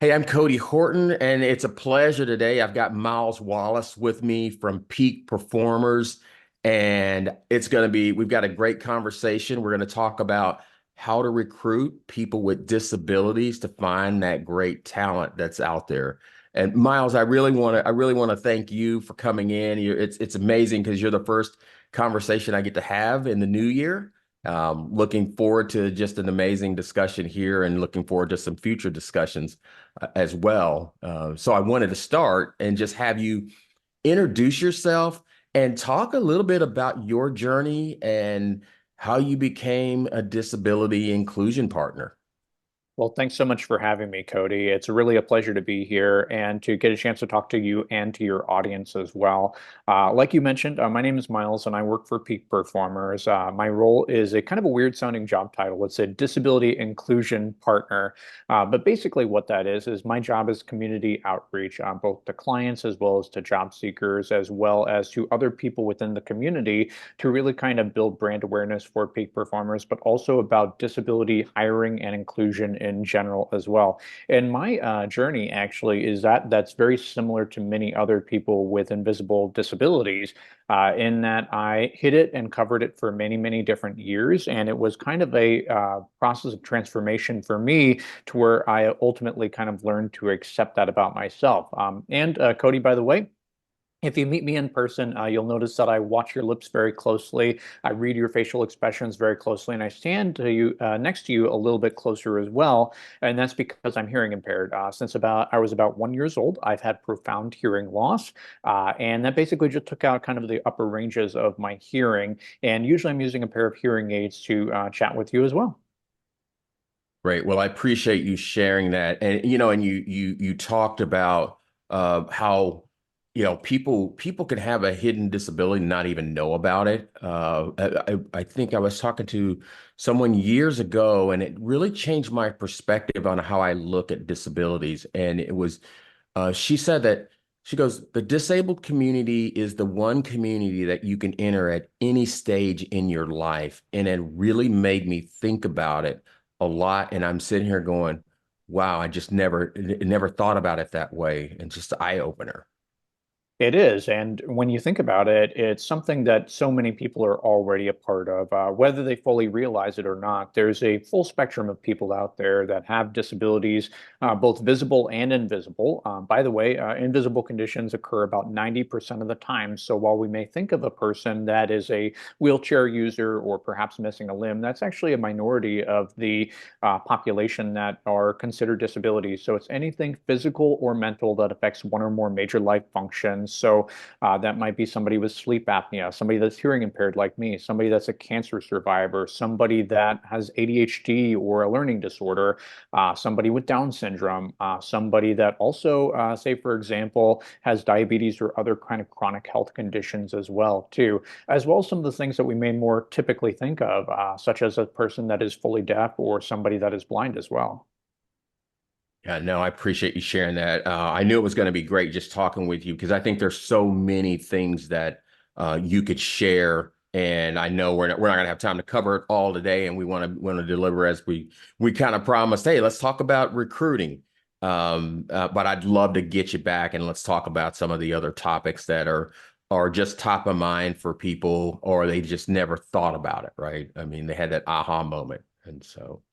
Hey, I'm Cody Horton, and it's a pleasure today. I've got Myles Wallace with me from Peak Performers, and we've got a great conversation. We're going to talk about how to recruit people with disabilities to find that great talent that's out there. And Myles, I really want to thank you for coming in. It's amazing because you're the first conversation I get to have in the new year. Looking forward to just an amazing discussion here and looking forward to some future discussions as well. So I wanted to start and just have you introduce yourself and talk a little bit about your journey and how you became a disability inclusion partner. Well, thanks so much for having me, Cody. It's really a pleasure to be here and to get a chance to talk to you and to your audience as well. Like you mentioned, my name is Myles and I work for Peak Performers. My role is a kind of a weird sounding job title. It's a disability inclusion partner. But basically, what that is my job is community outreach, both to clients as well as to job seekers, as well as to other people within the community to really kind of build brand awareness for Peak Performers, but also about disability hiring and inclusion in general as well. And my journey actually is that's very similar to many other people with invisible disabilities, in that I hid it and covered it for many, many different years. And it was kind of a process of transformation for me to where I ultimately kind of learned to accept that about myself. And Cody, by the way, if you meet me in person, you'll notice that I watch your lips very closely. I read your facial expressions very closely, and I stand to you next to you a little bit closer as well. And that's because I'm hearing impaired. Since about I was about 1 years old, I've had profound hearing loss, and that basically just took out kind of the upper ranges of my hearing. And usually, I'm using a pair of hearing aids to chat with you as well. Great. Well, I appreciate you sharing that. And you talked about how people can have a hidden disability and not even know about it. I think I was talking to someone years ago, and it really changed my perspective on how I look at disabilities. And it was she said that she goes, the disabled community is the one community that you can enter at any stage in your life. And it really made me think about it a lot. And I'm sitting here going, wow, I just never thought about it that way. And just eye opener. It is. And when you think about it, it's something that so many people are already a part of, whether they fully realize it or not. There's a full spectrum of people out there that have disabilities, both visible and invisible. By the way, invisible conditions occur about 90% of the time. So while we may think of a person that is a wheelchair user or perhaps missing a limb, that's actually a minority of the population that are considered disabilities. So it's anything physical or mental that affects one or more major life functions. So that might be somebody with sleep apnea, somebody that's hearing impaired like me, somebody that's a cancer survivor, somebody that has ADHD or a learning disorder, somebody with Down syndrome, somebody that also, say for example, has diabetes or other kind of chronic health conditions as well too, as well as some of the things that we may more typically think of, such as a person that is fully deaf or somebody that is blind as well. Yeah, no, I appreciate you sharing that. I knew it was going to be great just talking with you because I think there's so many things that you could share, and I know we're not going to have time to cover it all today, and we want to deliver as we kind of promised. Hey, let's talk about recruiting, but I'd love to get you back and let's talk about some of the other topics that are just top of mind for people, or they just never thought about it, right? I mean, they had that aha moment, and so.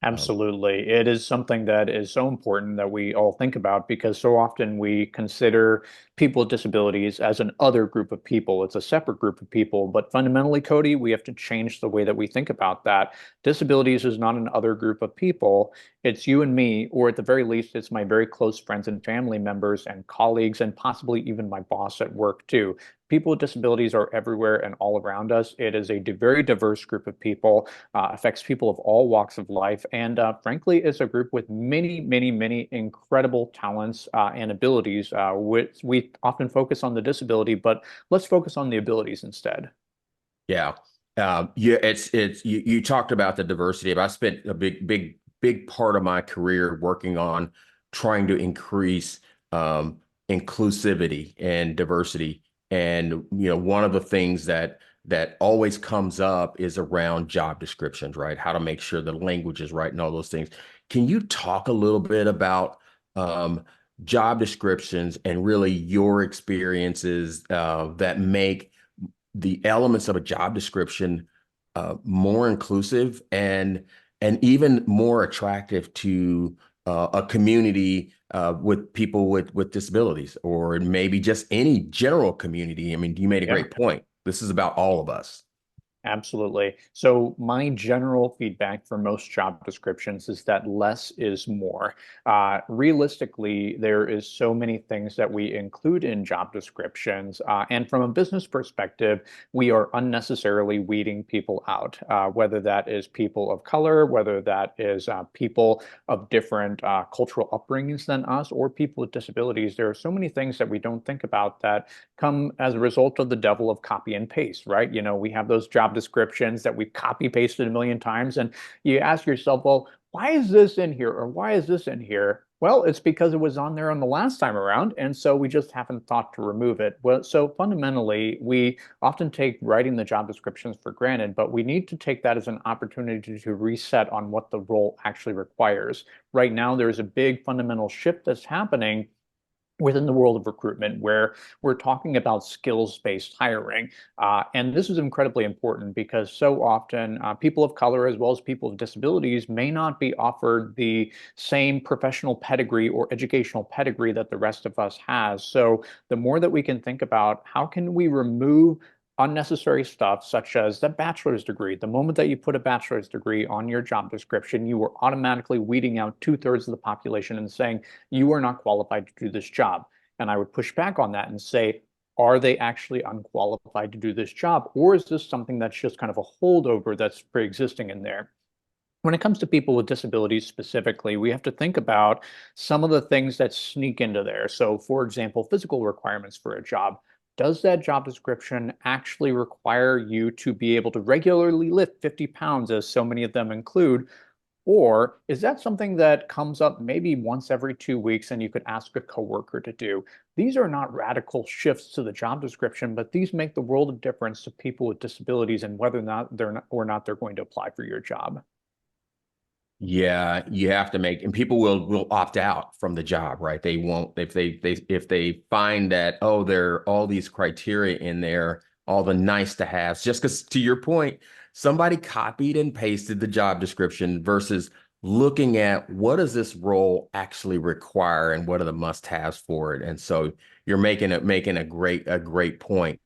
Um, Absolutely. It is something that is so important that we all think about because so often we consider people with disabilities as an other group of people. It's a separate group of people. But fundamentally, Cody, we have to change the way that we think about that. Disabilities is not an other group of people. It's you and me, or at the very least, it's my very close friends and family members and colleagues, and possibly even my boss at work, too. People with disabilities are everywhere and all around us. It is a very diverse group of people, affects people of all walks of life, and frankly, is a group with many, many, many incredible talents and abilities. Which we often focus on the disability, but let's focus on the abilities instead. Yeah. Yeah, it's you talked about the diversity. I spent a big part of my career working on trying to increase inclusivity and diversity. And one of the things that always comes up is around job descriptions, right? How to make sure the language is right and all those things. Can you talk a little bit about um, job descriptions and really your experiences that make the elements of a job description more inclusive and even more attractive to a community with people with disabilities, or maybe just any general community. I mean, you made a Yeah. great point. This is about all of us. Absolutely. So my general feedback for most job descriptions is that less is more. Realistically, there is so many things that we include in job descriptions. And from a business perspective, we are unnecessarily weeding people out, whether that is people of color, whether that is people of different cultural upbringings than us, or people with disabilities. There are so many things that we don't think about that come as a result of the devil of copy and paste, right? You know, we have those job descriptions that we've copy pasted a million times, and you ask yourself, well, why is this in here? Or why is this in here? Well, it's because it was on there on the last time around, and so we just haven't thought to remove it. Well, so fundamentally, we often take writing the job descriptions for granted, but we need to take that as an opportunity to reset on what the role actually requires. Right now, there's a big fundamental shift that's happening within the world of recruitment, where we're talking about skills-based hiring. And this is incredibly important because so often people of color as well as people with disabilities may not be offered the same professional pedigree or educational pedigree that the rest of us has. So the more that we can think about how can we remove unnecessary stuff such as the bachelor's degree. The moment that you put a bachelor's degree on your job description, you are automatically weeding out two-thirds of the population and saying, you are not qualified to do this job. And I would push back on that and say, are they actually unqualified to do this job? Or is this something that's just kind of a holdover that's pre-existing in there? When it comes to people with disabilities specifically, we have to think about some of the things that sneak into there. So, for example, physical requirements for a job. Does that job description actually require you to be able to regularly lift 50 pounds, as so many of them include? Or is that something that comes up maybe once every 2 weeks and you could ask a coworker to do? These are not radical shifts to the job description, but these make the world of difference to people with disabilities and whether or not they're going to apply for your job. Yeah, you have to make, and people will opt out from the job, right? They won't if they find that, oh, there are all these criteria in there, all the nice to haves, just because to your point, somebody copied and pasted the job description versus looking at what does this role actually require and what are the must-haves for it. And so you're making a great point.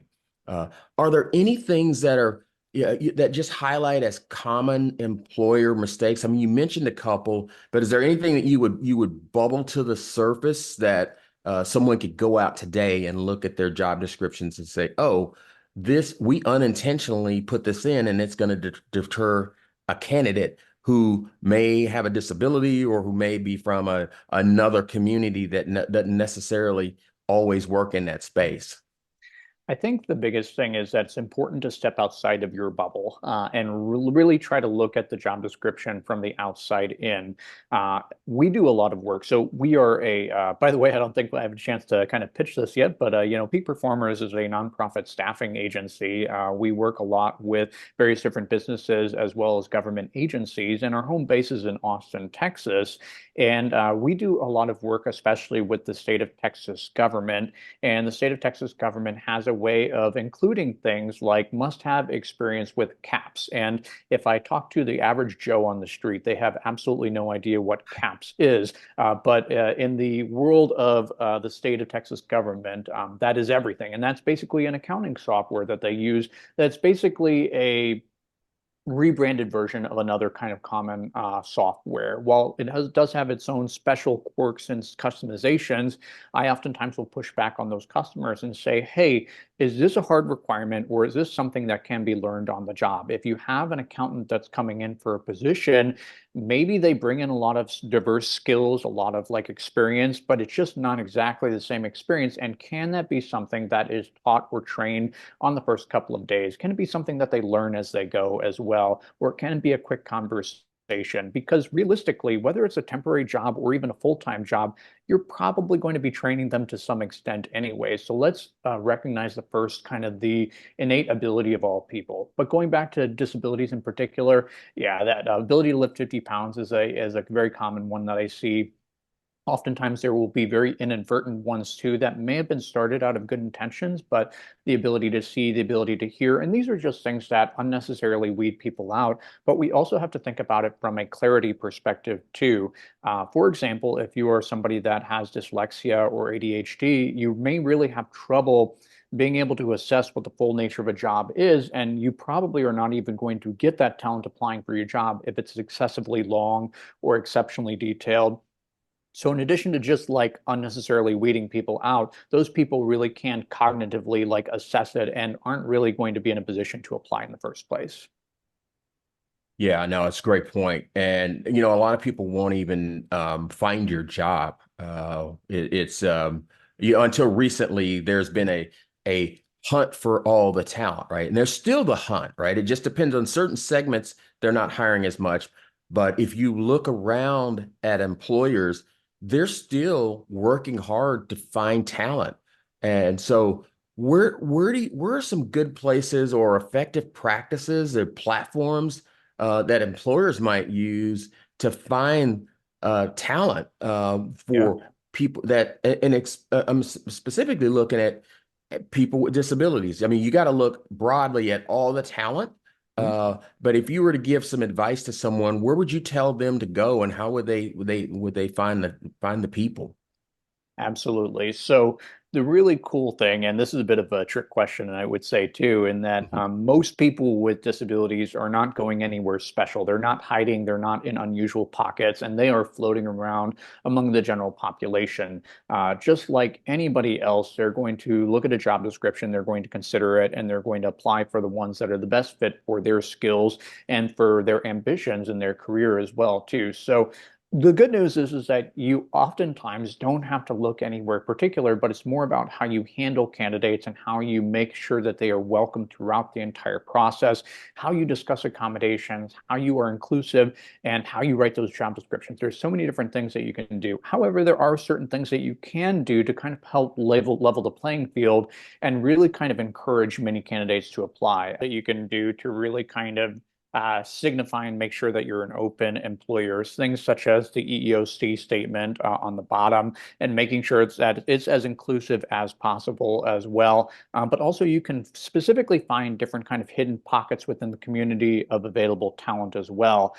Uh, are there any things that are yeah, that just highlight as common employer mistakes? I mean, you mentioned a couple, but is there anything that you would bubble to the surface that someone could go out today and look at their job descriptions and say, "Oh, this we unintentionally put this in, and it's going to deter a candidate who may have a disability or who may be from another community that doesn't necessarily always work in that space." I think the biggest thing is that it's important to step outside of your bubble and really try to look at the job description from the outside in. We do a lot of work. So we are by the way, I don't think I have a chance to kind of pitch this yet, but you know, Peak Performers is a nonprofit staffing agency. We work a lot with various different businesses as well as government agencies, and our home base is in Austin, Texas. And we do a lot of work, especially with the state of Texas government. And the state of Texas government has a way of including things like must have experience with CAPS. And if I talk to the average Joe on the street, they have absolutely no idea what CAPS is. But in the world of the state of Texas government, that is everything. And that's basically an accounting software that they use. That's basically a rebranded version of another kind of common software. While it does have its own special quirks and customizations, I oftentimes will push back on those customers and say, hey, is this a hard requirement or is this something that can be learned on the job? If you have an accountant that's coming in for a position, maybe they bring in a lot of diverse skills, a lot of like experience, but it's just not exactly the same experience. And can that be something that is taught or trained on the first couple of days? Can it be something that they learn as they go as well? Or can it be a quick conversation? Because realistically, whether it's a temporary job or even a full-time job, you're probably going to be training them to some extent anyway. So let's recognize the first kind of the innate ability of all people. But going back to disabilities in particular, yeah, that ability to lift 50 pounds is a very common one that I see Oftentimes, there will be very inadvertent ones too that may have been started out of good intentions, but the ability to see, the ability to hear, and these are just things that unnecessarily weed people out. But we also have to think about it from a clarity perspective too. For example, if you are somebody that has dyslexia or ADHD, you may really have trouble being able to assess what the full nature of a job is, and you probably are not even going to get that talent applying for your job if it's excessively long or exceptionally detailed. So in addition to just like unnecessarily weeding people out, those people really can cognitively like assess it and aren't really going to be in a position to apply in the first place. Yeah, no, it's a great point. And a lot of people won't even find your job. Until recently, there's been a hunt for all the talent, right? And there's still the hunt, right? It just depends on certain segments, they're not hiring as much. But if you look around at employers, they're still working hard to find talent. And so where are some good places or effective practices or platforms that employers might use to find talent Yeah. for people that, and I'm specifically looking at people with disabilities. I mean, you got to look broadly at all the talent. But if you were to give some advice to someone, where would you tell them to go, and how would they find the people? Absolutely. So the really cool thing, and this is a bit of a trick question, I would say too, in that most people with disabilities are not going anywhere special. They're not hiding, they're not in unusual pockets, and they are floating around among the general population. Just like anybody else, they're going to look at a job description, they're going to consider it, and they're going to apply for the ones that are the best fit for their skills and for their ambitions in their career as well, too. So the good news is that you oftentimes don't have to look anywhere particular, but it's more about how you handle candidates and how you make sure that they are welcome throughout the entire process, how you discuss accommodations, how you are inclusive, and how you write those job descriptions. There's so many different things that you can do. However, there are certain things that you can do to kind of help level the playing field and really kind of encourage many candidates to apply that you can do to really kind of signify and make sure that you're an open employer. Things such as the EEOC statement on the bottom, and making sure that it's as inclusive as possible as well. But also, you can specifically find different kind of hidden pockets within the community of available talent as well.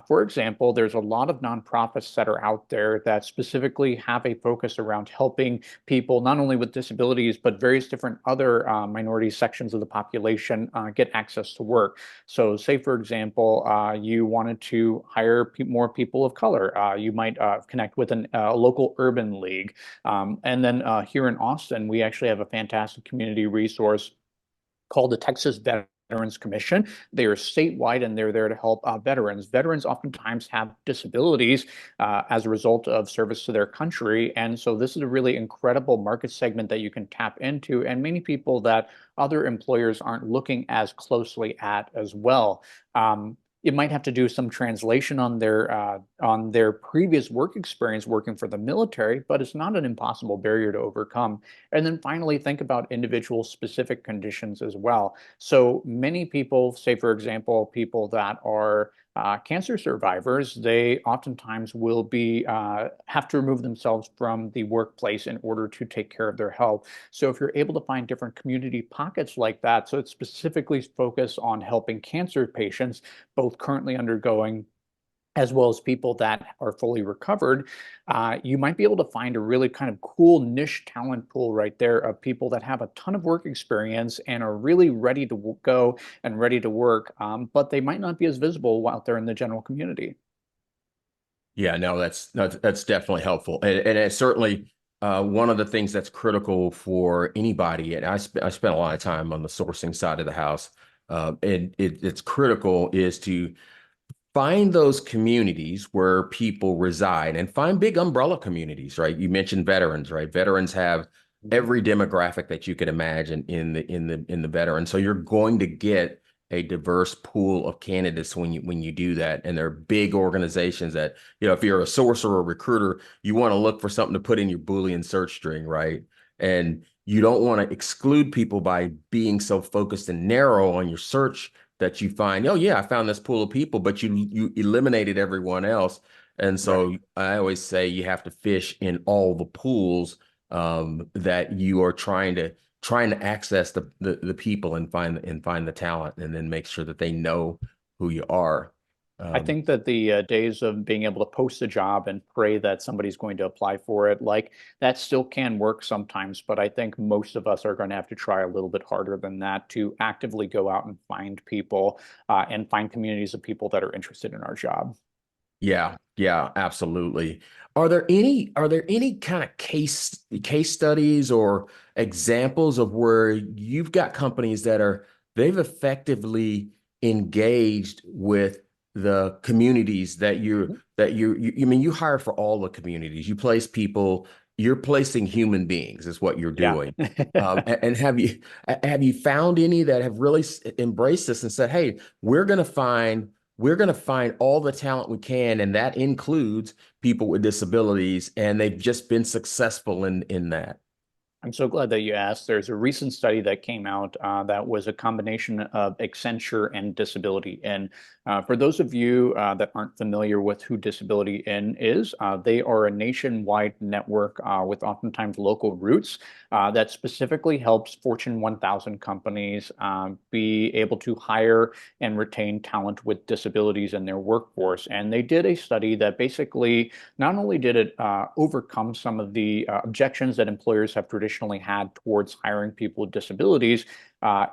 For example, there's a lot of nonprofits that are out there that specifically have a focus around helping people not only with disabilities but various different other minority sections of the population get access to work. So, say for example, you wanted to hire more people of color, you might connect with a local urban league. And then here in Austin, we actually have a fantastic community resource called the Texas Veterans Commission. They are statewide and they're there to help veterans. Veterans oftentimes have disabilities as a result of service to their country. And so this is a really incredible market segment that you can tap into, and many people that other employers aren't looking as closely at as well. You might have to do some translation on their previous work experience working for the military, but it's not an impossible barrier to overcome. And then finally, think about individual specific conditions as well. So many people, say, for example, people that are cancer survivors, they oftentimes will be have to remove themselves from the workplace in order to take care of their health. So if you're able to find different community pockets like that, so it's specifically focused on helping cancer patients, both currently undergoing as well as people that are fully recovered, you might be able to find a really kind of cool niche talent pool right there of people that have a ton of work experience and are really ready to go and ready to work, but they might not be as visible out there in the general community. Yeah, no, that's definitely helpful, and it's certainly one of the things that's critical for anybody. And I spent a lot of time on the sourcing side of the house, and it's critical is to find those communities where people reside and find big umbrella communities, right? You mentioned veterans, right? Veterans have every demographic that you could imagine in the veteran. So you're going to get a diverse pool of candidates when you do that. And they're big organizations that, if you're a sourcer or a recruiter, you want to look for something to put in your Boolean search string, right? And you don't want to exclude people by being so focused and narrow on your search that you find, oh yeah, I found this pool of people, but you eliminated everyone else. And Right. so I always say you have to fish in all the pools that you are trying to access the people and find the talent and then make sure that they know who you are. I Um, think that the days of being able to post a job and pray that somebody's going to apply for it, like that still can work sometimes, but I think most of us are going to have to try a little bit harder than that to actively go out and find people and find communities of people that are interested in our job. Yeah, yeah, absolutely. Are there any kind of case studies or examples of where you've got companies that they've effectively engaged with the communities that you I mean you hire for all the communities. You place people, you're placing human beings is what you're Yeah. doing. And have you found any that have really embraced this and said, "Hey, we're going to find all the talent we can, and that includes people with disabilities," and they've just been successful in that. I'm so glad that you asked. There's a recent study that came out that was a combination of Accenture and Disability. And for those of you that aren't familiar with who Disability In is, they are a nationwide network with oftentimes local roots that specifically helps Fortune 1000 companies be able to hire and retain talent with disabilities in their workforce. And they did a study that basically not only did it overcome some of the objections that employers have traditionally had towards hiring people with disabilities,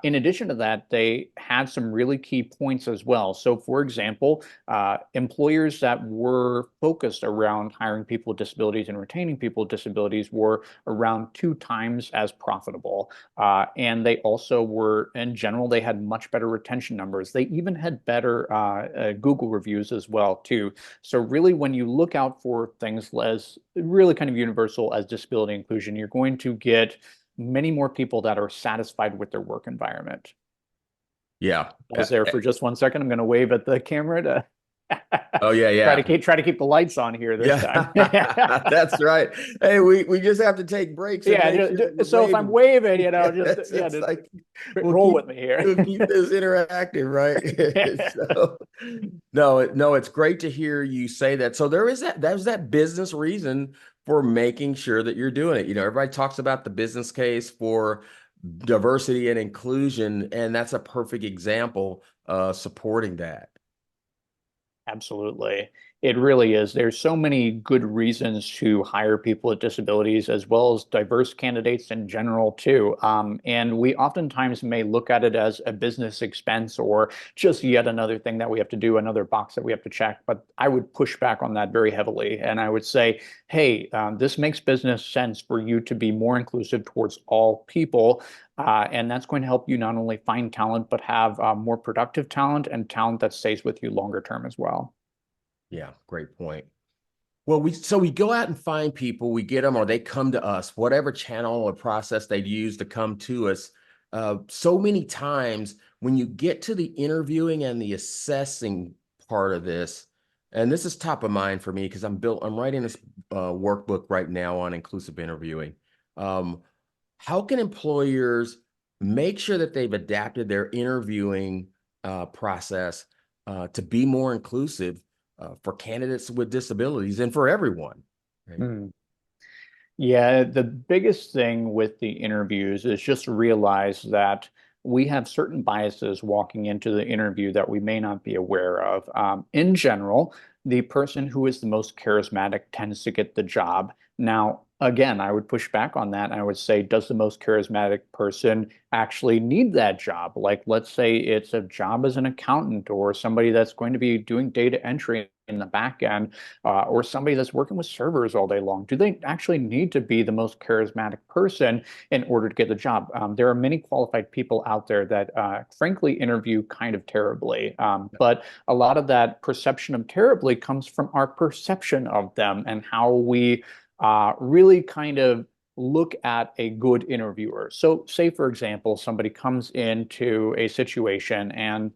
in addition to that, they had some really key points as well. So, for example, employers that were focused around hiring people with disabilities and retaining people with disabilities were around 2 times as profitable. And they also were, in general, they had much better retention numbers. They even had better Google reviews as well, too. So really, when you look out for things as really kind of universal as disability inclusion, you're going to get many more people that are satisfied with their work environment. Yeah. Pause there for just 1 second. I'm going to wave at the camera to Oh yeah, try to yeah. keep the lights on here this time. Yeah, that's right. Hey, we just have to take breaks and Yeah, make sure that we're so if I'm waving. waving, just Yes, yeah, it's just like we'll roll keep with me here. we'll keep this interactive, right? So, no, it's great to hear you say that. So there's that business reason for making sure that you're doing it. Everybody talks about the business case for diversity and inclusion, and that's a perfect example supporting that. Absolutely. It really is. There's so many good reasons to hire people with disabilities as well as diverse candidates in general too. And we oftentimes may look at it as a business expense or just yet another thing that we have to do, another box that we have to check. But I would push back on that very heavily. And I would say, hey, this makes business sense for you to be more inclusive towards all people. And that's going to help you not only find talent, but have more productive talent and talent that stays with you longer term as well. Yeah, great point. Well, we go out and find people, we get them, or they come to us, whatever channel or process they use to come to us. So many times when you get to the interviewing and the assessing part of this, and this is top of mind for me because I'm writing this workbook right now on inclusive interviewing. Um, how can employers make sure that they've adapted their interviewing process to be more inclusive for candidates with disabilities and for everyone? Right? Hmm. Yeah, the biggest thing with the interviews is just realize that we have certain biases walking into the interview that we may not be aware of. In general, the person who is the most charismatic tends to get the job. Now, again, I would push back on that. I would say, does the most charismatic person actually need that job? Like, let's say it's a job as an accountant or somebody that's going to be doing data entry in the back end or somebody that's working with servers all day long? Do they actually need to be the most charismatic person in order to get the job? There are many qualified people out there that, frankly, interview kind of terribly. But a lot of that perception of terribly comes from our perception of them and how we really kind of look at a good interviewer. So, say, for example, somebody comes into a situation and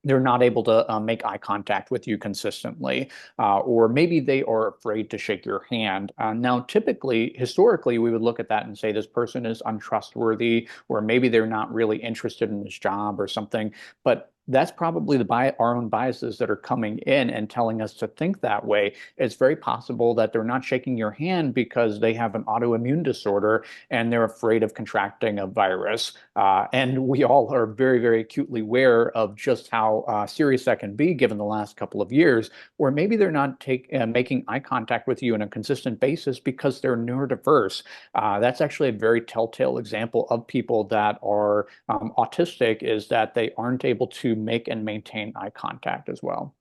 they're not able to make eye contact with you consistently, or maybe they are afraid to shake your hand. Now, typically, historically, we would look at that and say this person is untrustworthy, or maybe they're not really interested in this job or something. But that's probably our own biases that are coming in and telling us to think that way. It's very possible that they're not shaking your hand because they have an autoimmune disorder and they're afraid of contracting a virus. And we all are very, very acutely aware of just how serious that can be given the last couple of years, or maybe they're not making eye contact with you on a consistent basis because they're neurodiverse. That's actually a very telltale example of people that are autistic, is that they aren't able to make and maintain eye contact as well.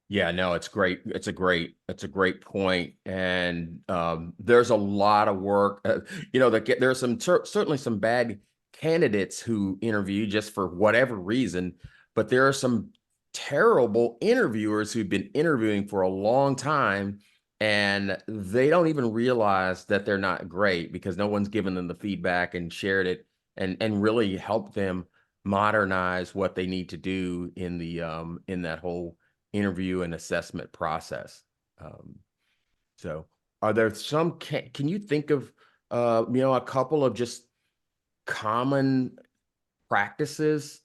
Yeah, no, it's great. It's a great point. And there's a lot of work. There's certainly some bad candidates who interview just for whatever reason, but there are some terrible interviewers who've been interviewing for a long time, and they don't even realize that they're not great because no one's given them the feedback and shared it and really helped them modernize what they need to do in that whole interview and assessment process. Um, so are there can you think of, a couple of just common practices,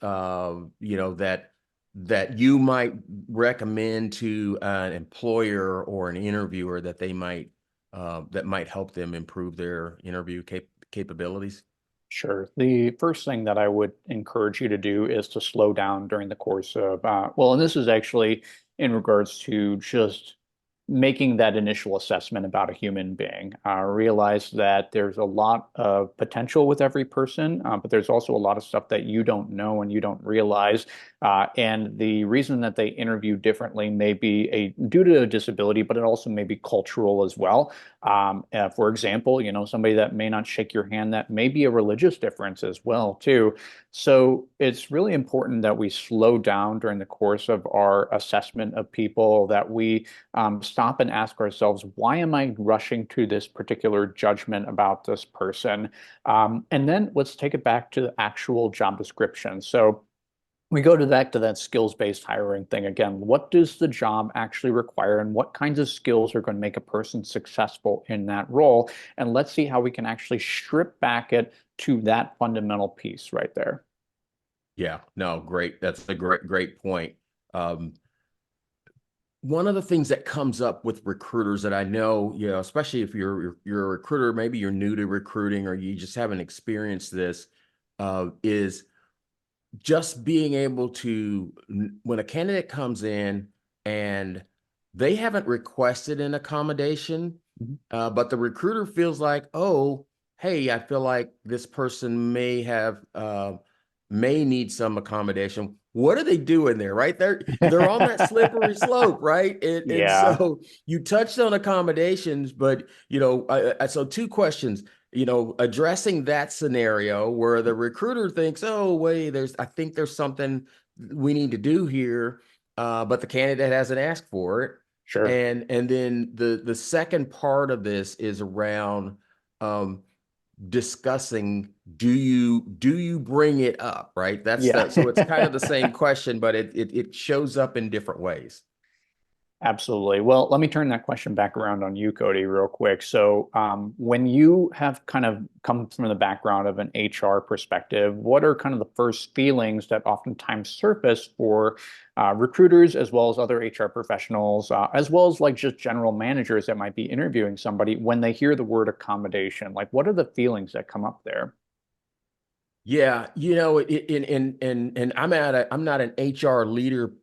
that you might recommend to an employer or an interviewer that might help them improve their interview capabilities? Sure. The first thing that I would encourage you to do is to slow down during the course of, and this is actually in regards to just making that initial assessment about a human being. Realize that there's a lot of potential with every person, but there's also a lot of stuff that you don't know and you don't realize. And the reason that they interview differently may be due to a disability, but it also may be cultural as well. For example, somebody that may not shake your hand, that may be a religious difference as well, too. So it's really important that we slow down during the course of our assessment of people, that we stop and ask ourselves, why am I rushing to this particular judgment about this person? And then let's take it back to the actual job description. So we go back to that skills-based hiring thing again. What does the job actually require, and what kinds of skills are going to make a person successful in that role? And let's see how we can actually strip back it to that fundamental piece right there. Yeah, no, great. That's a great point. Um, One of the things that comes up with recruiters that I know, especially if you're a recruiter, maybe you're new to recruiting or you just haven't experienced this, is just being able to, when a candidate comes in and they haven't requested an accommodation, Mhm. but the recruiter feels like, oh, hey, I feel like this person may need some accommodation. What are they doing there? Right? They're on that slippery slope, right? And Yeah, so you touched on accommodations, but so two questions. Addressing that scenario where the recruiter thinks, oh, wait, I think there's something we need to do here, but the candidate hasn't asked for it. sure. And then the second part of this is around um, discussing, do you bring it up, right? Yeah. So it's kind of the same question, but it shows up in different ways. Absolutely. Well, let me turn that question back around on you, Cody, real quick. So, when you have kind of come from the background of an HR perspective, what are kind of the first feelings that oftentimes surface for recruiters, as well as other HR professionals, as well as like just general managers that might be interviewing somebody when they hear the word accommodation? Like, what are the feelings that come up there? Yeah, and I'm not an HR leader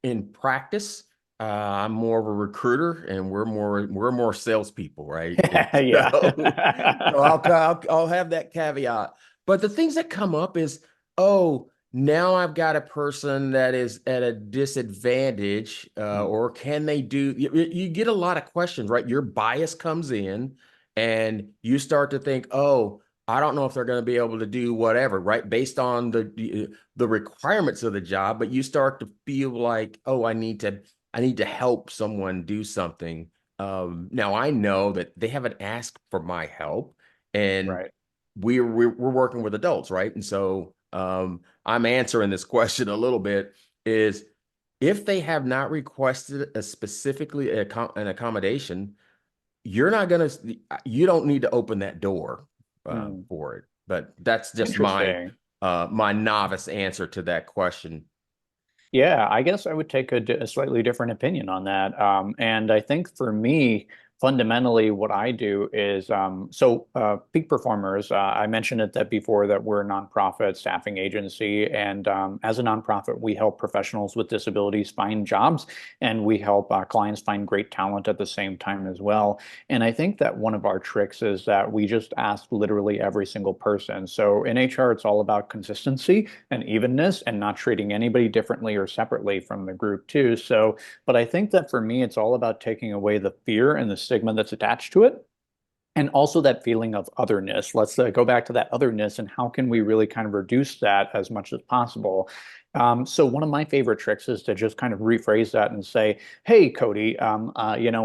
in practice. I'm more of a recruiter, and we're more salespeople, right? And Yeah. so I'll have that caveat. But the things that come up is, oh, now I've got a person that is at a disadvantage, Mm, or can they do? You get a lot of questions, right? Your bias comes in, and you start to think, oh, I don't know if they're going to be able to do whatever, right? Based on the requirements of the job, but you start to feel like, oh, I need to help someone do something. Now I know that they haven't asked for my help, and right. we're working with adults, right? And so I'm answering this question a little bit is, if they have not requested an accommodation, you don't need to open that door Mm, for it. But that's just my interesting. my novice answer to that question. Yeah, I guess I would take a slightly different opinion on that. And I think for me, fundamentally, what I do is Peak Performers, I mentioned it that before that we're a nonprofit staffing agency. And as a nonprofit, we help professionals with disabilities find jobs and we help clients find great talent at the same time as well. And I think that one of our tricks is that we just ask literally every single person. So in HR, it's all about consistency and evenness and not treating anybody differently or separately from the group too. So, but I think that for me, it's all about taking away the fear and the stigma that's attached to it. And also that feeling of otherness. Let's go back to that otherness and how can we really kind of reduce that as much as possible? So one of my favorite tricks is to just kind of rephrase that and say, "Hey, Cody,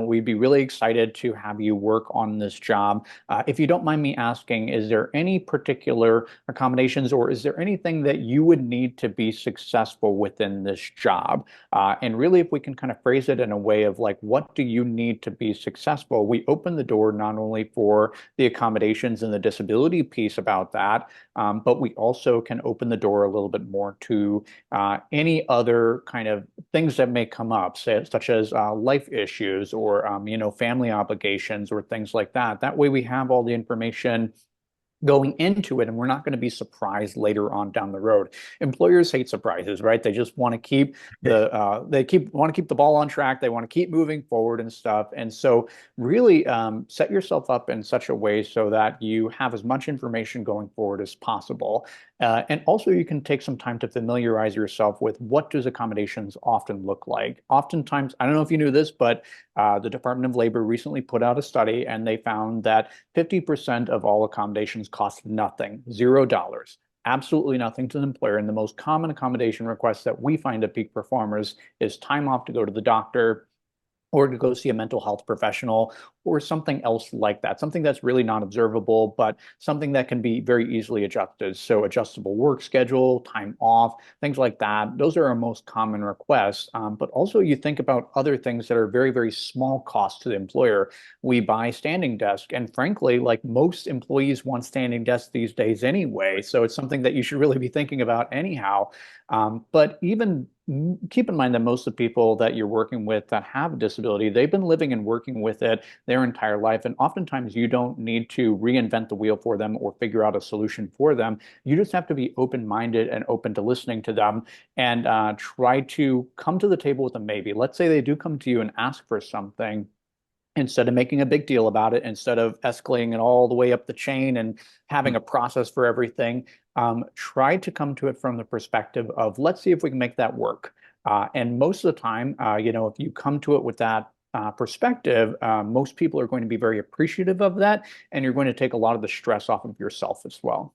we'd be really excited to have you work on this job. If you don't mind me asking, is there any particular accommodations or is there anything that you would need to be successful within this job?" And really, if we can kind of phrase it in a way of like, what do you need to be successful? We open the door not only for the accommodations and the disability piece about that, but we also can open the door a little bit more to any other kind of things that may come up, such as life issues or family obligations or things like that. That way, we have all the information going into it and we're not going to be surprised later on down the road. Employers hate surprises, right? They just want to keep the ball on track. They want to keep moving forward and stuff. And so really set yourself up in such a way so that you have as much information going forward as possible. And also you can take some time to familiarize yourself with what does accommodations often look like. Oftentimes, I don't know if you knew this, but the Department of Labor recently put out a study and they found that 50% of all accommodations cost nothing, $0, absolutely nothing to the employer. And the most common accommodation request that we find at Peak Performers is time off to go to the doctor or to go see a mental health professional or something else like that, something that's really not observable, but something that can be very easily adjusted. So adjustable work schedule, time off, things like that. Those are our most common requests. But also you think about other things that are very, very small costs to the employer. We buy standing desk, and frankly, like most employees want standing desks these days anyway. So it's something that you should really be thinking about anyhow. But even keep in mind that most of the people that you're working with that have a disability, they've been living and working with it their entire life. And oftentimes you don't need to reinvent the wheel for them or figure out a solution for them. You just have to be open-minded and open to listening to them and try to come to the table with a maybe. Let's say they do come to you and ask for something. Instead of making a big deal about it, instead of escalating it all the way up the chain and having a process for everything, try to come to it from the perspective of let's see if we can make that work. And most of the time, if you come to it with that perspective, most people are going to be very appreciative of that, and you're going to take a lot of the stress off of yourself as well.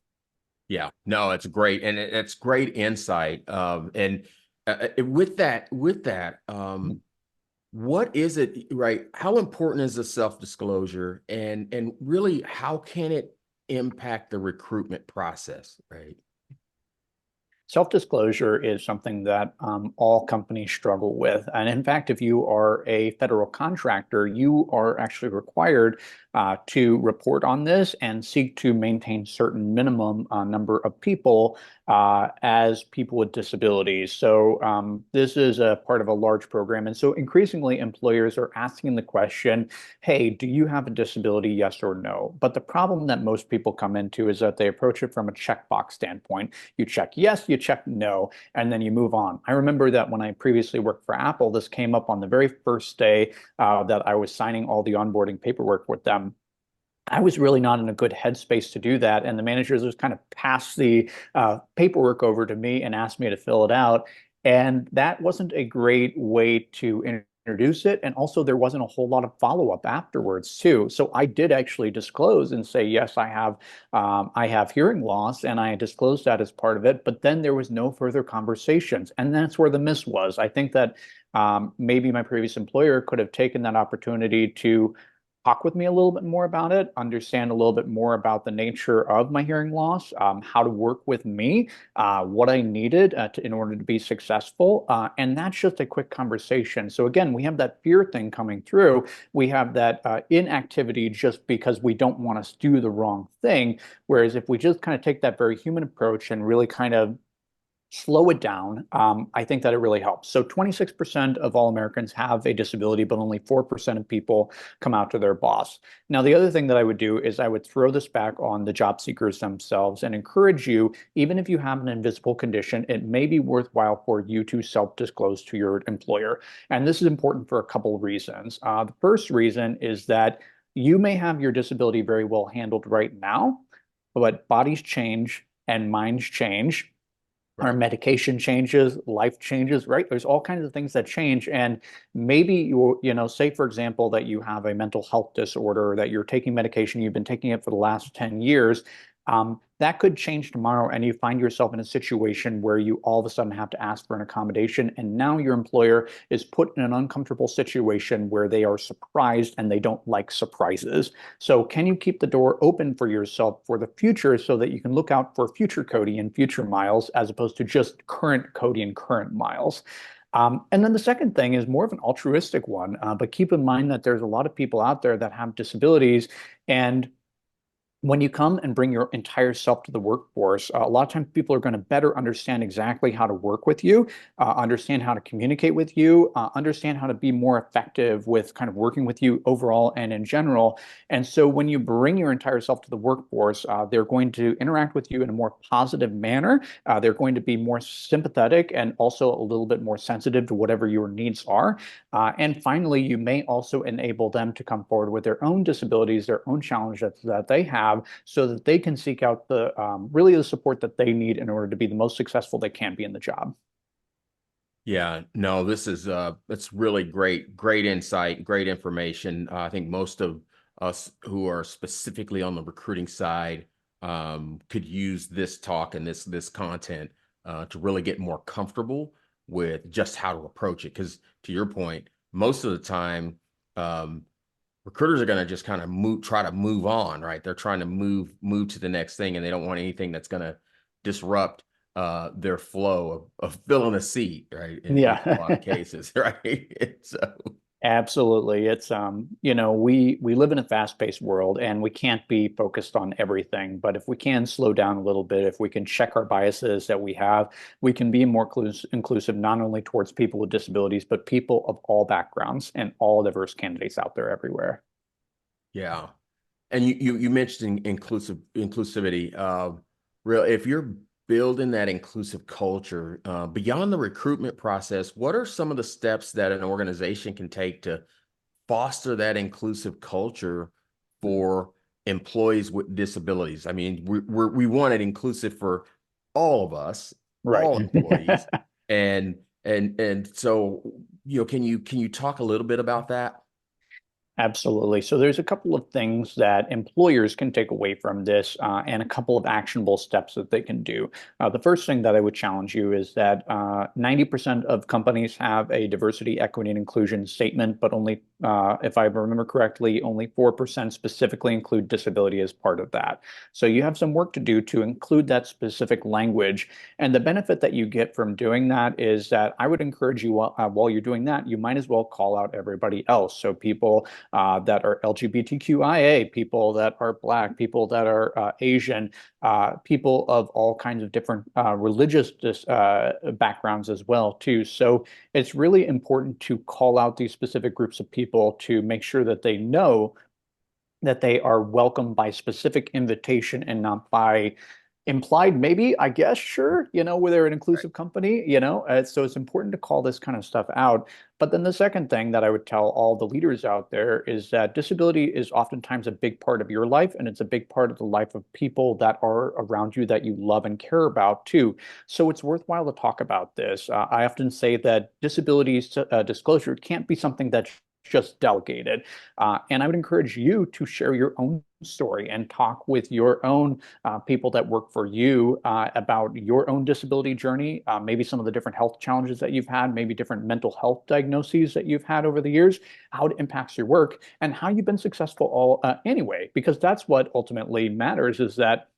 Yeah, no, it's great, and it's great insight. And with that, what is it, right? How important is the self-disclosure, and really, how can it impact the recruitment process, right? Self-disclosure is something that all companies struggle with. And in fact, if you are a federal contractor, you are actually required to report on this and seek to maintain certain minimum number of people as people with disabilities. So this is a part of a large program. And so increasingly employers are asking the question, hey, do you have a disability, yes or no? But the problem that most people come into is that they approach it from a checkbox standpoint. You check yes, you check no, and then you move on. I remember that when I previously worked for Apple, this came up on the very first day that I was signing all the onboarding paperwork with them. I was really not in a good headspace to do that. And the managers just kind of passed the paperwork over to me and asked me to fill it out. And that wasn't a great way to introduce it. And also, there wasn't a whole lot of follow-up afterwards, too. So I did actually disclose and say, yes, I have hearing loss, and I disclosed that as part of it. But then there was no further conversations. And that's where the miss was. I think that maybe my previous employer could have taken that opportunity to talk with me a little bit more about it, understand a little bit more about the nature of my hearing loss, how to work with me, what I needed in order to be successful. And that's just a quick conversation. So again, we have that fear thing coming through. We have that inactivity just because we don't want to do the wrong thing. Whereas if we just kind of take that very human approach and really kind of slow it down, I think that it really helps. So 26% of all Americans have a disability, but only 4% of people come out to their boss. Now, the other thing that I would do is I would throw this back on the job seekers themselves and encourage you, even if you have an invisible condition, it may be worthwhile for you to self-disclose to your employer. And this is important for a couple of reasons. The first reason is that you may have your disability very well handled right now, but bodies change and minds change, our Right. medication changes, life changes, right? There's all kinds of things that change. And maybe say, for example, that you have a mental health disorder, that you're taking medication, you've been taking it for the last 10 years. That could change tomorrow, and you find yourself in a situation where you all of a sudden have to ask for an accommodation. And now your employer is put in an uncomfortable situation where they are surprised and they don't like surprises. So can you keep the door open for yourself for the future so that you can look out for future Cody and future Myles as opposed to just current Cody and current Myles? And then the second thing is more of an altruistic one, but keep in mind that there's a lot of people out there that have disabilities, and when you come and bring your entire self to the workforce, a lot of times people are going to better understand exactly how to work with you, understand how to communicate with you, understand how to be more effective with kind of working with you overall and in general. And so when you bring your entire self to the workforce, they're going to interact with you in a more positive manner. They're going to be more sympathetic and also a little bit more sensitive to whatever your needs are. And finally, you may also enable them to come forward with their own disabilities, their own challenges that they have, so that they can seek out the really the support that they need in order to be the most successful they can be in the job. Yeah, no, this is it's really great insight, great information. I think most of us who are specifically on the recruiting side could use this talk and this content to really get more comfortable with just how to approach it. Because to your point, most of the time, um, recruiters are going to just kind of try to move on, right? They're trying to move to the next thing, and they don't want anything that's going to disrupt their flow of filling a seat, right? In a lot of Yeah. cases, right? So Absolutely. It's we live in a fast-paced world and we can't be focused on everything, but if we can slow down a little bit, if we can check our biases that we have, we can be more inclusive not only towards people with disabilities, but people of all backgrounds and all diverse candidates out there everywhere. yeah, and you mentioned inclusivity. Real, if you're building that inclusive culture beyond the recruitment process, what are some of the steps that an organization can take to foster that inclusive culture for employees with disabilities? I mean, we want it inclusive for all of us, Right. all employees, and so can you talk a little bit about that? Absolutely. So there's a couple of things that employers can take away from this, and a couple of actionable steps that they can do. The first thing that I would challenge you is that 90% of companies have a diversity, equity, and inclusion statement, but only, if I remember correctly, only 4% specifically include disability as part of that. So you have some work to do to include that specific language. And the benefit that you get from doing that is that I would encourage you, while you're doing that, you might as well call out everybody else. So people that are LGBTQIA, people that are Black, people that are Asian, people of all kinds of different religious backgrounds as well, too. So it's really important to call out these specific groups of people to make sure that they know that they are welcomed by specific invitation and not by implied, maybe, I guess, sure, where they're an Right. inclusive company, so it's important to call this kind of stuff out. But then the second thing that I would tell all the leaders out there is that disability is oftentimes a big part of your life, and it's a big part of the life of people that are around you that you love and care about too. So it's worthwhile to talk about this. I often say that disabilities disclosure can't be something that's just delegated. And I would encourage you to share your own story and talk with your own people that work for you about your own disability journey, maybe some of the different health challenges that you've had, maybe different mental health diagnoses that you've had over the years, how it impacts your work, and how you've been successful all anyway, because that's what ultimately matters is that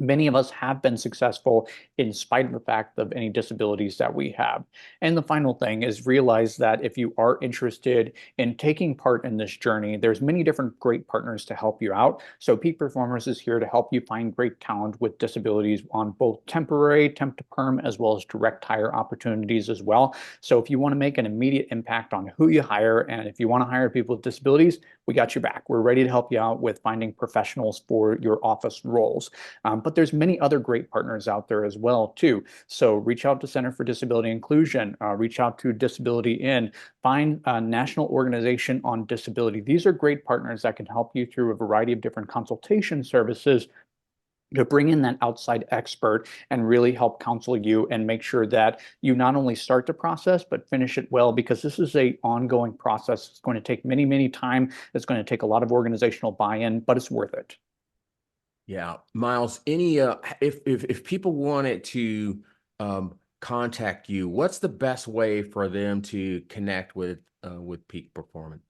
many of us have been successful in spite of the fact of any disabilities that we have. And the final thing is realize that if you are interested in taking part in this journey, there's many different great partners to help you out. So Peak Performers is here to help you find great talent with disabilities on both temporary, temp to perm, as well as direct hire opportunities as well. So if you want to make an immediate impact on who you hire, and if you want to hire people with disabilities, we got your back. We're ready to help you out with finding professionals for your office roles. But there's many other great partners out there as well too. So reach out to Center for Disability Inclusion, reach out to Disability In, find a national organization on disability. These are great partners that can help you through a variety of different consultation services to bring in that outside expert and really help counsel you and make sure that you not only start the process, but finish it well, because this is a ongoing process. It's going to take many, many time. It's going to take a lot of organizational buy-in, but it's worth it. Yeah, Myles, any if people wanted to contact you, what's the best way for them to connect with Peak Performance?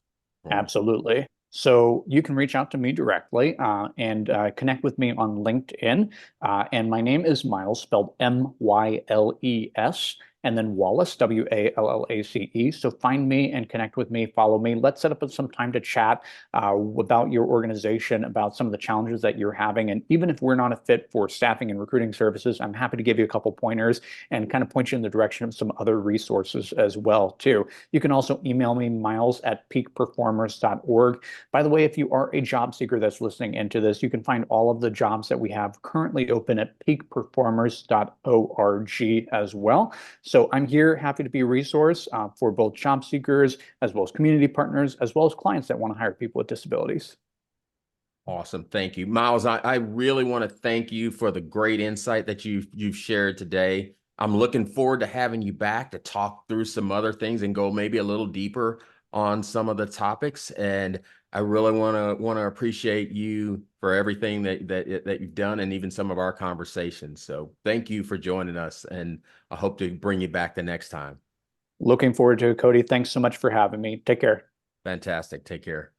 Absolutely. So you can reach out to me directly and connect with me on LinkedIn. And my name is Myles, spelled Myles, and then Wallace, Wallace. So find me and connect with me, follow me. Let's set up some time to chat about your organization, about some of the challenges that you're having. And even if we're not a fit for staffing and recruiting services, I'm happy to give you a couple pointers and kind of point you in the direction of some other resources as well, too. You can also email me, miles@peakperformers.org. By the way, if you are a job seeker that's listening into this, you can find all of the jobs that we have currently open at peakperformers.org as well. So I'm here, happy to be a resource for both job seekers, as well as community partners, as well as clients that want to hire people with disabilities. Awesome. Thank you. Myles, I really want to thank you for the great insight that you've shared today. I'm looking forward to having you back to talk through some other things and go maybe a little deeper on some of the topics. And I really want to appreciate you for everything that you've done and even some of our conversations. So thank you for joining us, and I hope to bring you back the next time. Looking forward to it, Cody. Thanks so much for having me. Take care. Fantastic. Take care.